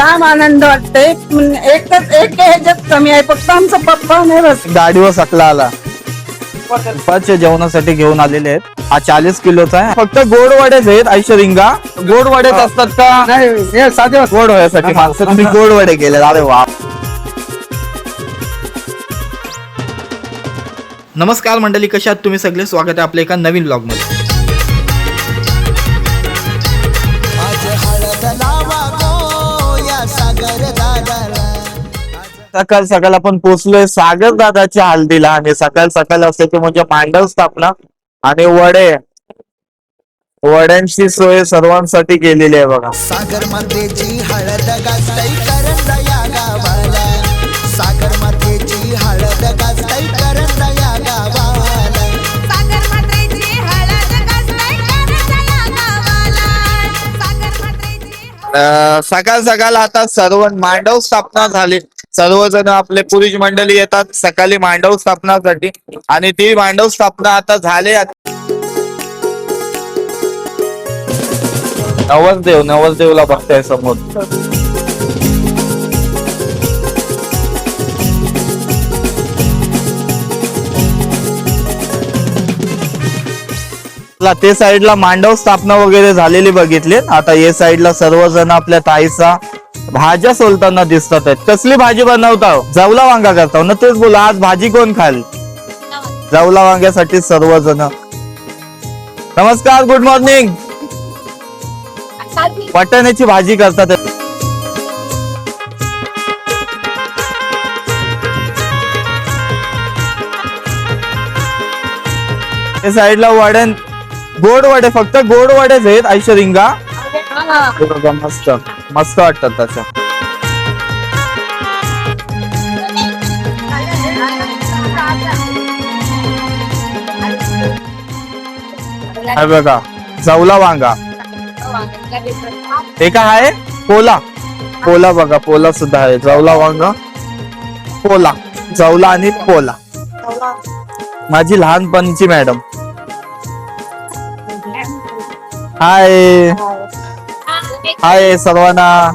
जाम आनंद वाटतंय. एक ह्याच्यात कमी आहे, फक्त आमचा पप्पा नाही बस. गाडीवर सकला आला. पप्पाच्या जेवणासाठी घेऊन आलेले आहेत. हा 40 किलोचा आहे. फक्त गोड वडेच आहेत. ऐश्वरिंगा गोड वडेच असतात का? नाही हे साधे गोड वड्यासाठी माणसं तुम्ही गोड वडे केले. अरे वा. नमस्कार मंडळी, कशा आहात तुम्ही सगळे? स्वागत आहे आपल्या एका नवीन ब्लॉग मध्ये. सकाळ सकाळ आपण पोहोचलोय सागर दादाच्या हल्दीला. आणि सकाळ सकाळ असते ते म्हणजे मांडव स्थापना आणि वड्यांची सोय सर्वांसाठी केलेली आहे बघा. सागर मातेची हळद गाजतय करंजा या गावाला. सागर मातेची हळद गाजतय करंजा या गावाला. सागर मातेची हळद गाजतय करंजा या गावाला. सागर मातेची सकाळ सकाळ आता सर्व मांडव स्थापना झाली. सर्वजण आपले पुरुष मंडळी येतात सकाळी मांडव स्थापनासाठी. आणि ती मांडव स्थापना आता झाली. नवरदेवला बघताय समोर. ते साईडला मांडव स्थापना वगैरे झालेली बघितली. आता या साईडला सर्वजण आपल्या ताईचा भाज्या सोलताना दिसतात आहेत. कसली भाजी बनवताव? जवला वांगा करताव ना? तेच बोला, आज भाजी कोण खाल? जवला वांग्यासाठी सर्वजण. नमस्कार, गुड मॉर्निंग. वाटाण्याची भाजी करतात. त्या साईडला गोड वडे, फक्त गोड वडेच आहेत. ऐश्वरिंगा मस्त मस्त वाटतात त्याच्या. हे बघा, जवला वांगा. हे काय आहे? पोला बघा, पोला सुद्धा आहे. जवला वांगा, पोला, जवला आणि पोला. माझी लहानपणीची मॅडम. हाय हाय सर्वांना.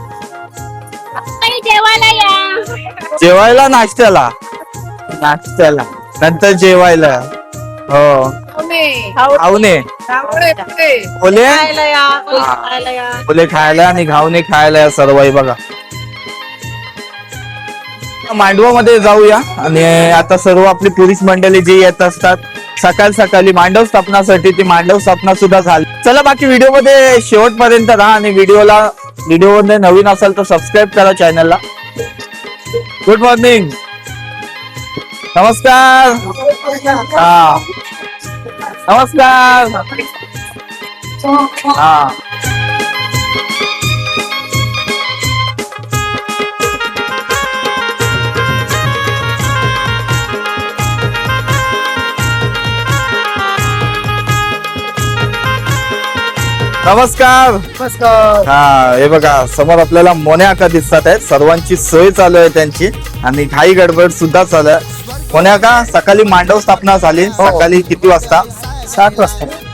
जेवायला नाश्त्याला नंतर जेवायला. हो घावणे बोले खायला आणि घावणे खायला सर्व आहे बघा. मांडवामध्ये जाऊया. आणि आता सर्व आपली पुरुष मंडळी जी येत असतात सकाळ सकाळी मांडव स्थापनासाठी, ती मांडव स्थापना सुद्धा झाली. चला बाकी व्हिडिओ मध्ये शेवटपर्यंत राहा. आणि व्हिडिओ मध्ये नवीन असाल तर सबस्क्राईब करा चॅनलला. गुड मॉर्निंग, नमस्कार. हा नमस्कार. हा नमस्कार. हा हे बघा, समोर आपल्याला मोन्या आका दिसतात आहेत. सर्वांची सोय चालू आहे त्यांची आणि घाई गडबड सुद्धा चालू आहे. मोन्या आका, सकाळी मांडव स्थापना झाली. सकाळी किती वाजता?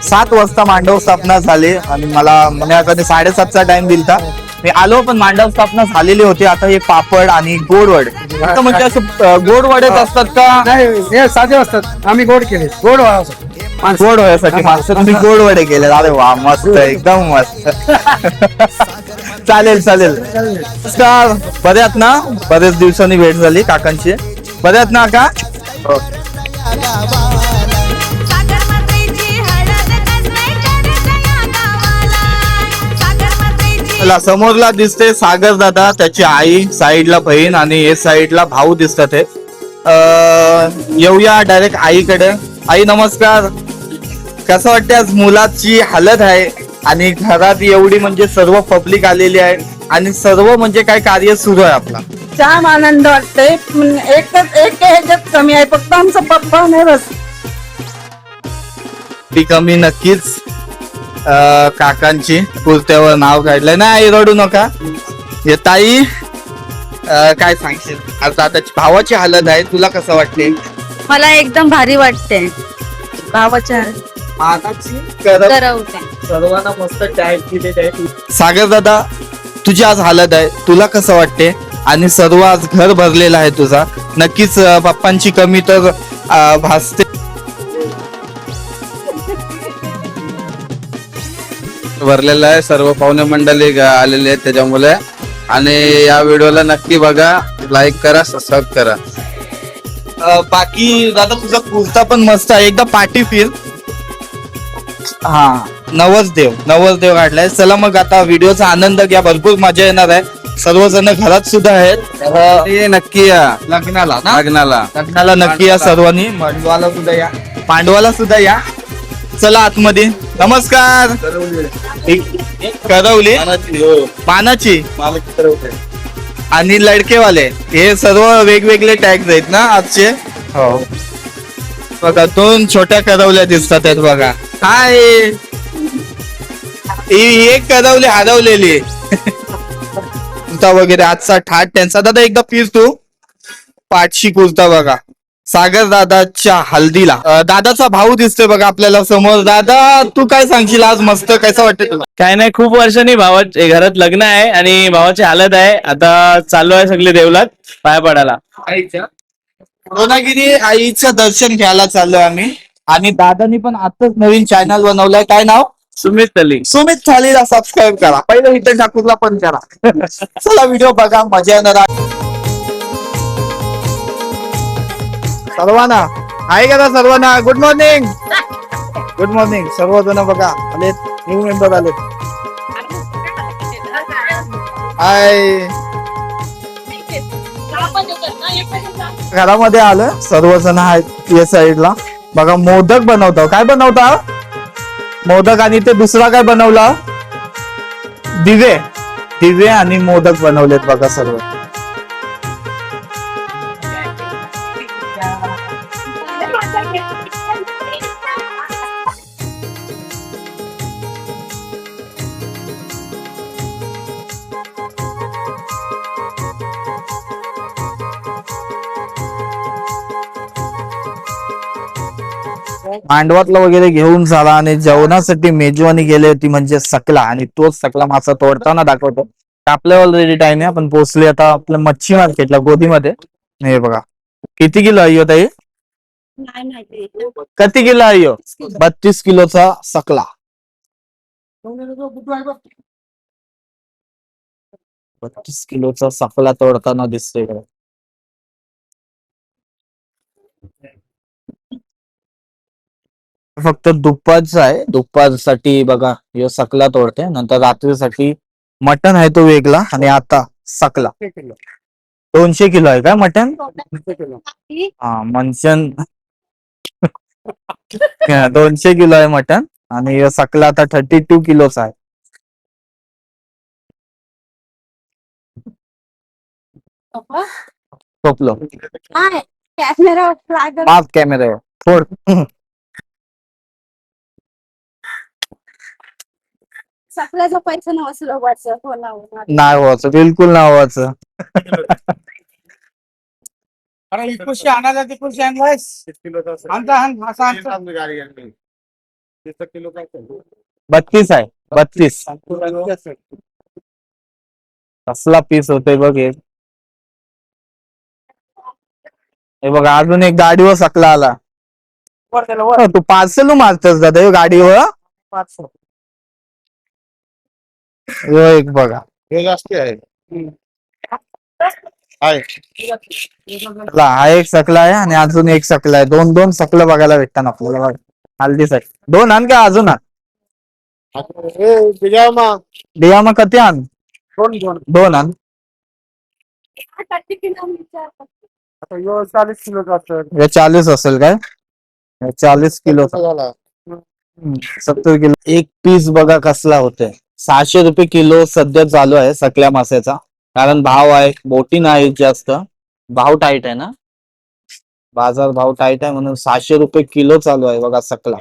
7 वाजता मांडव स्थापना झाली. आणि मला मोन्या आकाने 7:30चा टाइम दिलता. मी आलो पण मांडव स्थापना झालेली होती. आता हे पापड आणि गोड वडे. आता म्हणजे असे गोड वडेच असतात का? नाही हे साधे असतात. आम्ही गोड केले. गोड व्हायसाठी माणसं तुम्ही गोड वडे केले. अरे वा, मस्त, एकदम मस्त. चालेल. नमस्कार. बरे आहात ना? बरेच दिवसांनी भेट झाली काकांची. बरे आहात ना का? सागर मातेची हळद गाजतय करंजा या गावाला. सागर मातेची समोरला दिसते सागर दादा, त्याची आई, साईडला बहीण आणि हे साईडला भाऊ दिसतात. येऊया डायरेक्ट आईकडे. आई नमस्कार. कसं वाटतं? आज मुलाची हालत आहे आणि घरात एवढी म्हणजे सर्व पब्लिक आलेली आहे आणि सर्व म्हणजे काय कार्य सुरू आहे आपला. जाम आनंद वाटतंय. एक ह्याच्यात कमी आहे, फक्त आमचा पप्पा नाही बस. ती कमी नक्कीच काकांची कुर्त्यावर नाव काढलंय. नाही रडू नका. हे ताई, काय सांगशील? आता त्याची भावाची हालत आहे, तुला कसं वाटते? मला एकदम भारी वाटते. भावाच्या सर्वांना मस्त टाइम दिलेले आहे. सागर दादा, तुझी आज हालत आहे, तुला कसं वाटते? आणि सर्व आज घर भरलेला आहे तुझा, नक्कीच पप्पांची कमी तर भासते. भरलेला आहे, सर्व पाहुणे मंडळी आलेले आहेत त्याच्यामुळे. आणि या व्हिडिओला नक्की बघा, लाईक करा, सबस्क्राईब करा. बाकी दादा तुझा कुर्ता पण मस्त आहे, एकदा पाठी फिर. हा, नवसदेव काढलाय. चला मग आता व्हिडिओचा आनंद घ्या, भरपूर मजा येणार आहे. सर्वजण घरात सुद्धा आहेत. हे नक्की या लग्नाला लग्नाला नक्की या सर्वांनी. पांडवाला सुद्धा या. चला आतमध्ये. नमस्कार. करवली पानाची आणि लडकेवाले हे सर्व वेगवेगळे टॅग्स आहेत ना आजचे. हो बघा, 2 छोट्या करवल्या दिसतात आहेत बघा. हाय, ही एक करवली हरवलेली. कुर्ता वगैरे आजचा ठाट त्यांचा. दादा एकदा फिर तू. पाठशी कुर्ता बघा, सागर दादाच्या हल्दीला. दादाचा भाऊ दिसतोय बघा आपल्याला समोर. दादा तू काय सांगशील आज? मस्त, कसं वाटतं तुला? काय नाही, खूप वर्षांनी भावाच्या घरात लग्न आहे आणि भावाची हालत आहे. आता चालू आहे सगळे देवलात पाया पडायला. रोनागिरी आईचं दर्शन घ्यायला चाललोय आम्ही. आणि दादानी पण आताच नवीन चॅनल बनवलाय. काय नाव? सुमित अली. सुमित थालीला सबस्क्राईब करा. पहिलं हितेश ठाकूरला पण करा. चला व्हिडिओ बघा, मजा येणार आहे. सर्वांना आहे का सर्वांना? Good morning. गुड मॉर्निंग सर्वजण बघा आलेत, न्यू मेंबर आलेत. हाय, घरामध्ये आलं सर्वजण आहेत या साईडला. बघा मोदक बनवतो. काय बनवता? मोदक. आणि ते दुसरा काय बनवला? दिवे आणि मोदक बनवलेत बघा सर्व. मांडवातला वगैरे घेऊन झाला आणि जेवणासाठी मेजवानी गेली होती म्हणजे सकला. आणि तोच सकला मासा तोडताना दाखवतो. आपल्या ऑलरेडी टाइम आहे, आपण पोहोचले आता आपल्या मच्छी मार्केटला गोदीमध्ये. हे बघा किती किलो आहे ताई? किती किलो आहे? 32 किलोचा सकला. 32 किलोचा सकला तोडताना दिसतोय. फक्त दुपारचा आहे. दुपारसाठी बघा हे सकला तोडते, नंतर रात्रीसाठी मटन आहे तो वेगळा. आणि आता सकला 200 किलो आहे काय मटन? हा, मंचन 200 किलो आहे मटन. आणि सकला आता 32 किलोचा आहे. झोपलो माफ कॅमेरा फोड. सगळ्याचा पैसा नसलं नाही व्हायचं, बिलकुल नाही व्हायचं. बत्तीस आहे. 32 कसला पीस होते बघ. हे बघा अजून एक गाडीवर सकला आला. तू पार्सल मारतोस दादा गाडीवर? एक बघा हे जास्त आहे. हा एक सकला आहे आणि अजून एक सकला आहे. दोन सकलं बघायला भेटतात आपल्याला हल्दीसाठी. 2 आण का अजून आण? बियामा कधी आण? 2 आण. 40 असेल काय? 40 किलो 70 किलो. एक पीस बघा कसला होतोय. 600 रुपये किलो सध्या चालू आहे सकल्या माशाचा. कारण भाव आहे, बोटी नाही जास्त, भाव टाईट आहे ना, बाजार भाव टाईट आहे म्हणून 600 रुपये किलो चालू आहे बघा सकला.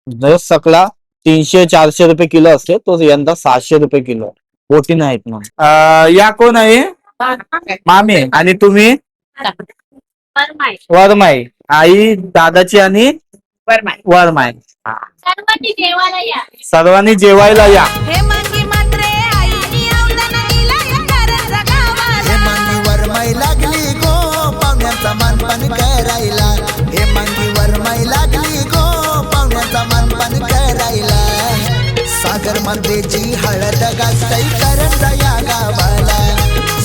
जर सकला 300-400 रुपये किलो असते तो यंदा 600 रुपये किलो. बोटी नाहीत म्हणून. या कोण आहे? मामी. आणि तुम्ही? वरमाई. आई दादाची आणि वरमाई. सर्वांनी जेवायला या. सर्वांनी जेवायला या. हे मागे मात्रे आईनी आवदान दिलं. पाहुण्याचा मानपान करायला हेमांगीवर माई लागली गो पाहुण्याचा मानपान करायला सागर मातेची हळद गाजताई करंजा या गावाला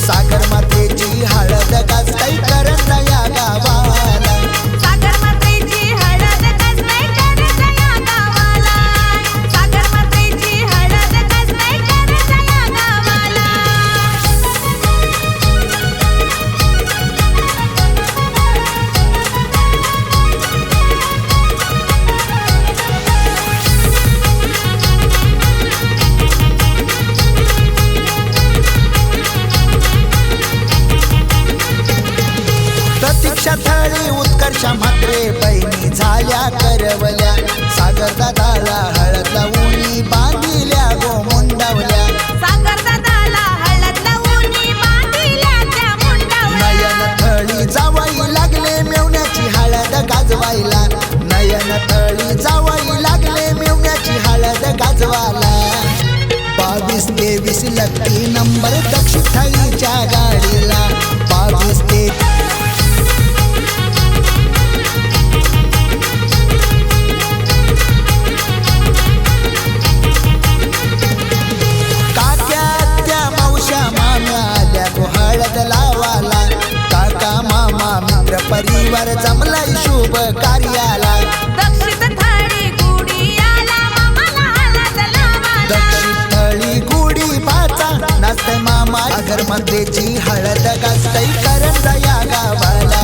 सागर मातेची हळद गाजताई करंजा या गावाला सागर मातेची हळद गाजताय करंजा या गावाला सागर मातेची हळद गाजताय करंजा या गावाला प्रतीक्षा थळी उत्कर्षा म्हात्रे बहिणी झाल्या करवल्या सागर दादाला हळद लावून बांधिल्या गो मुंडावल्या सागर दादाला हळद लावून बांधिल्या त्या मुंडावल्या नयन थळी जावाई लागले मेवण्याची हळद गाजवायला नयन थळी जावाई लागले मेवण्याची हळद गाजवाला 22-23 लकी नंबर दक्षिण थाळीच्या गाडीला 22 काक्या त्या मावश्या माम्या आल्या गो हळद लावाला काका मामा मित्र परिवार जमलाय शुभ कार्याला दक्षिण थाळी गुढी आला मामाला हळद लावाला दक्षिण थळी गुढी पाचा नाचतय मामा सागर मातेची हळद गाजतय करंजा या गावाला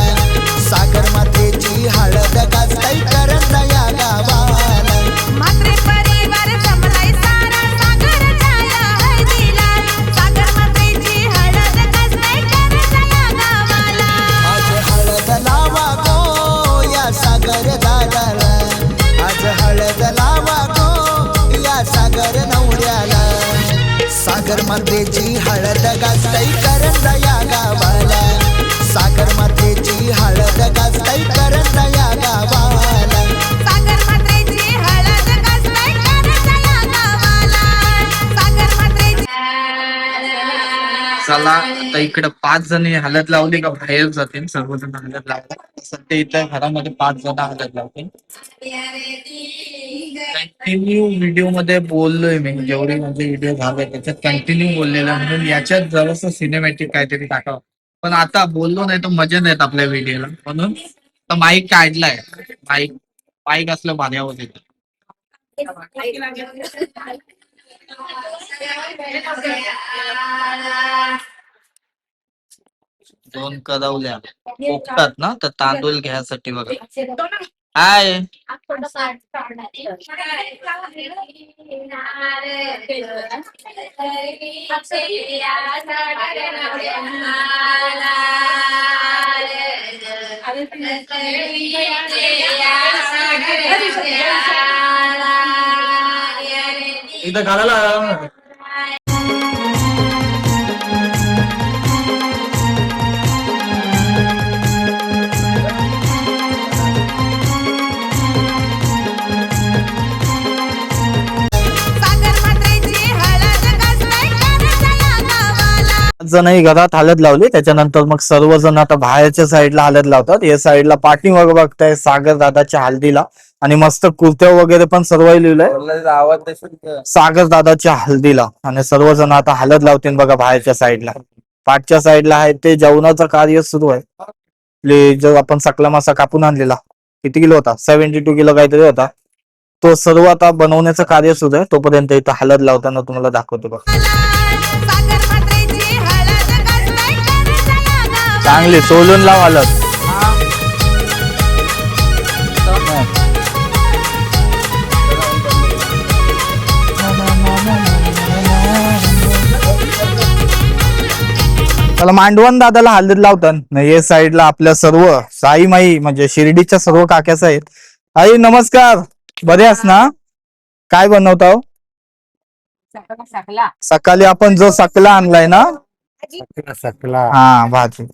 सागर मातेची हळद गाजतय करंजा या गावाला म्हात्रे परिवार जमलाय सारा सागरच्या या हळदीला सागर मातेची हळद गाजताय करंजा या गावाला आज हळद लावा गो या सागर दादाला आज हळद लावा गो या सागर नवऱ्याला सागर मातेची हळद गाजताई करंजा या गावाला सागर मातेची हळद गाजताई करंजा या गावाला सागर मातेची हळद गाजताय करंजा या गावाला सागर मातेची चला आता इकडे 5 जणी हळद लावली का बाहेर जातील सर्वजण हळद लावतात सध्या इथं घरामध्ये 5 जण हळद लावतील कंटिन्यू व्हिडिओ मध्ये बोललोय मी जेवढे माझे व्हिडिओ झाले त्याच्यात कंटिन्यू बोललेला म्हणून याच्यात जरासं सिनेमॅटिक काहीतरी टाकावं पण आता बोललो नाही तर मजा नाही येत आपल्या व्हिडिओला म्हणून तर माईक काढलाय माईक असलं भाड्यावर येतं दोन कदावल्या पोखतात ना तर तांदूळ घ्यायसाठी बघा हाय इथं घालायला सागर मातेची हळद गाजताय करंजा या गावाला जणही घरात हळद लावली त्याच्यानंतर मग सर्वजण आता बाहेरच्या साईडला हळद लावतात या साईडला पाठीमागे बघताय सागर दादाच्या हळदीला आणि मस्त कुर्त्या वगैरे पण सर्व लिहिलंय आवाज सागर दादाच्या हळदीला आणि सर्वजण आता हळद लावतील बघा बाहेरच्या साईडला पाठच्या साईडला आहे ते जेवणाचं कार्य सुरू आहे जो आपण सकला मासा कापून आणलेला किती किलो होता 72 किलो काहीतरी होता तो सर्व आता बनवण्याचं कार्य सुरू आहे तोपर्यंत इथं हळद लावताना तुम्हाला दाखवतो बघा सागर मातेची हळद गाजताय करंजा या गावाला चांगली सोलून लाव हळद त्याला मांडवण दादाला हळद लावतात हे साईडला आपल्या सर्व साई माई म्हणजे शिर्डीच्या सर्व काक्याच आहेत आई नमस्कार बरे आहेस ना काय बनवता सकाळी आपण जो सकला आणलाय ना हा भाजी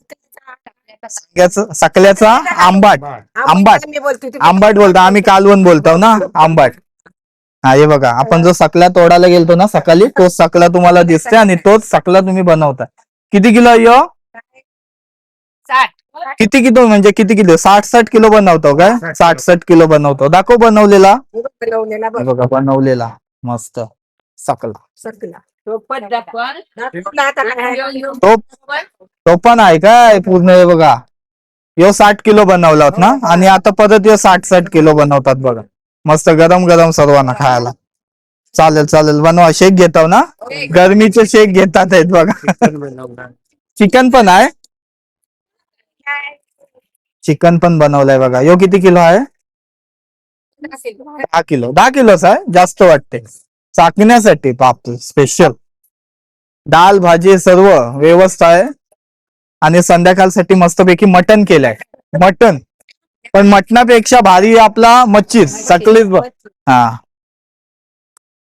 सकल्याचा आंबाट आंबाट बोलतो आम्ही कालवण बोलतो ना आंबाट हा हे बघा आपण जो सकला तोडायला गेलतो ना सकाळी तोच सकला तुम्हाला दिसते आणि तोच सकला तुम्ही बनवता किती किलो यो किती किलो म्हणजे किती किलो 60 किलो बनवतो काय 60 किलो बनवतो दाखव बनवलेला हे बघा बनवलेला मस्त सकला तो तो पण आहे काय पूर्ण हे बघा यो 60 किलो बनवला होत ना आणि आता परत यो 60 किलो बनवतात बघा मस्त गरम गरम सर्वांना खायला चालेल चालेल बनवा शेक घेताव ना गरमीचे शेक घेतात आहेत बघा चिकन पण आहे चिकन पण बनवलंय बघा यो किती किलो आहे 10 किलो 10 किलोच आहे जास्त वाटते चाकण्यासाठी बाप स्पेशल दाल भाजी सर्व व्यवस्था आहे आणि संध्याकाळसाठी मस्तपैकी मटन केलंय मटन पण मटणापेक्षा भारी आपला मच्छीच सकलीच हा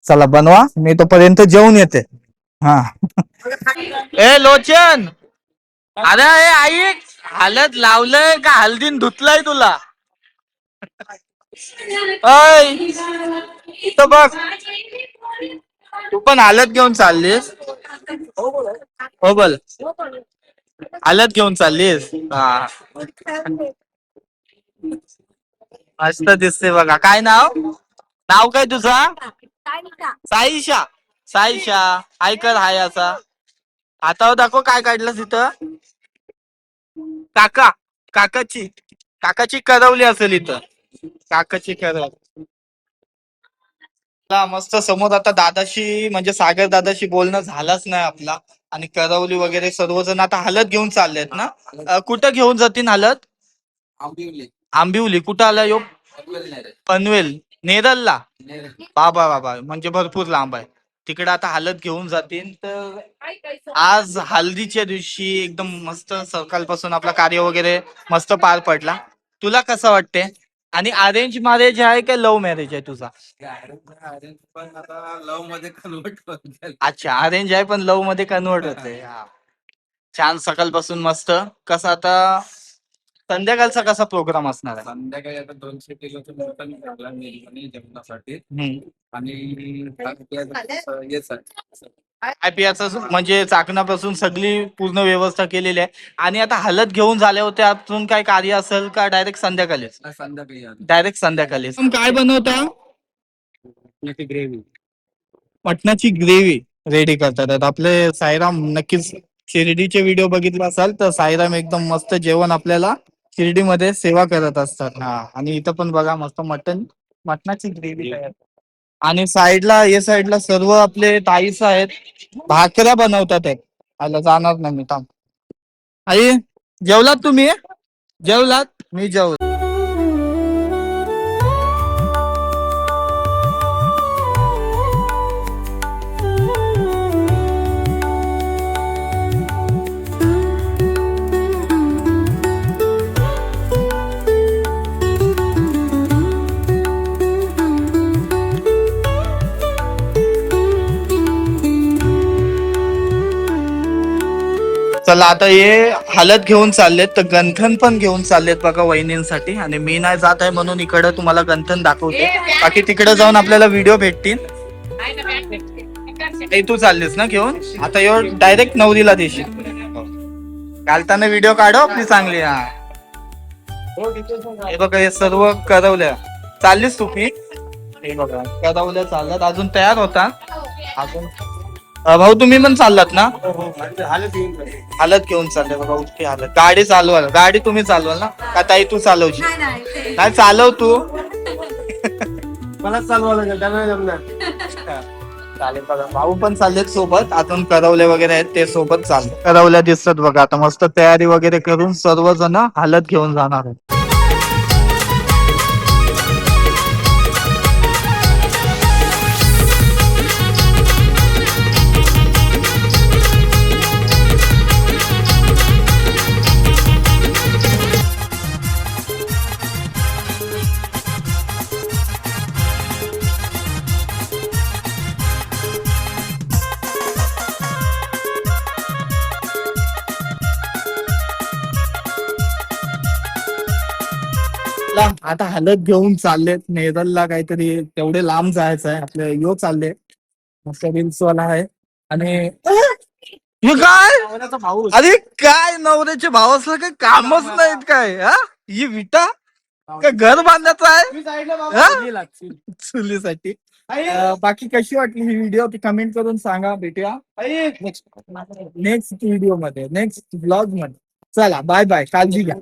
चला बनवा मी तोपर्यंत जेवून येते हा ए लोचन अरे आई हळद लावलंय का हळदीन धुतलंय तुला अय इथं बघ तू पण हळद घेऊन चाललीस हो बोल हळद घेऊन चाललीस हा मस्त दिसते बघा काय नाव नाव काय तुझा साईशा साईशा हाय कर हाय असा हातावर दाखव काय काढलं तिथं काका काकाची करवली असेल इथं काकाची करवली मस्त समोर आता दादाशी म्हणजे सागर दादाशी बोलणं झालंच नाही आपला आणि करवली वगैरे सर्वजण आता हलत घेऊन चाललेत ना कुठं घेऊन जातील हलत आंबिवली कुठं आला यो पनवेल नेरलला बाबा बाबा म्हणजे भरपूर लांब आहे तिकडे आता हलत घेऊन जातील तर आज हल्दीच्या दिवशी एकदम मस्त सकाळपासून आपला कार्य वगैरे मस्त पार पडला तुला कसं वाटते आणि अरेंज मॅरेज आहे का लव्ह मॅरेज आहे तुझा पण आता लव्ह मध्ये कन्वर्ट अच्छा अरेंज आहे पण लव्ह मध्ये कन्वर्ट होते छान सकाळपासून मस्त कसं आता संध्याकाळचा कसा प्रोग्राम असणार आहे संध्याकाळी आता 200 किलोचं मटण घेतला मी जेवणासाठी आणि येस आयपीआयचं म्हणजे चाकणापासून सगळी पूर्ण व्यवस्था केलेली आहे आणि आता हलत घेऊन झाले होते आतून काय कार्य असेल का डायरेक्ट संध्याकाळी संध्याकाळी डायरेक्ट संध्याकाळी काय बनवता ग्रेव्ही मटणाची ग्रेव्ही रेडी करतात आपले साईराम नक्कीच शिर्डीचे व्हिडिओ बघितले असाल तर साईराम एकदम मस्त जेवण आपल्याला शिर्डीमध्ये सेवा करत असतात हा आणि इथं पण बघा मस्त मटणाची ग्रेव्ही आणि साईडला या साईडला सर्व आपले ताईस आहेत भाकऱ्या बनवतात आला जाणार नाही मी थांब आई जेवलात तुम्ही जेवलात मी जेवलो चला आता हे हालत घेऊन चाललेत तर गंठन पण घेऊन चाललेत बघा वहिनींसाठी आणि मी नाही जात आहे म्हणून इकडे तुम्हाला गंठन दाखवते बाकी तिकडे जाऊन आपल्याला व्हिडिओ भेटतील तू चाललीस ना घेऊन आता एवढ डायरेक्ट नवरीला देशील घालताना व्हिडिओ काढो आपली चांगली हा हे बघा हे सर्व करवल्या चाललीस तुम्ही हे बघा करवल्या चालल्यात अजून तयार होता अजून भाऊ तुम्ही पण चाललात ना हालत घेऊन चालले बघा उठकी हालत गाडी चालवाल गाडी तुम्ही चालवाल ना का ताई तू चालवची नाही चालव तू मला चालवायला चालेल बघा भाऊ पण चाललेत सोबत अजून करवले वगैरे आहेत ते सोबत चालले करवल्या दिसतात बघा आता मस्त तयारी वगैरे करून सर्वजण हालत घेऊन जाणार आहेत आता हालत घेऊन चाललेत नेरलला काहीतरी तेवढे लांब जायचं आहे आपले यो चालले मस्त रील्स वाला आहे आणि हे काय अरे काय नवऱ्याचे भाव असलं काही कामच नाहीत काय हा ही विटा काय घर बांधायचं आहे हा? चुलीसाठी बाकी कशी वाटली ही व्हिडिओ ती कमेंट करून सांगा. भेटूया नेक्स्ट व्हिडिओ मध्ये नेक्स्ट ब्लॉग मध्ये. चला बाय बाय, काळजी घ्या.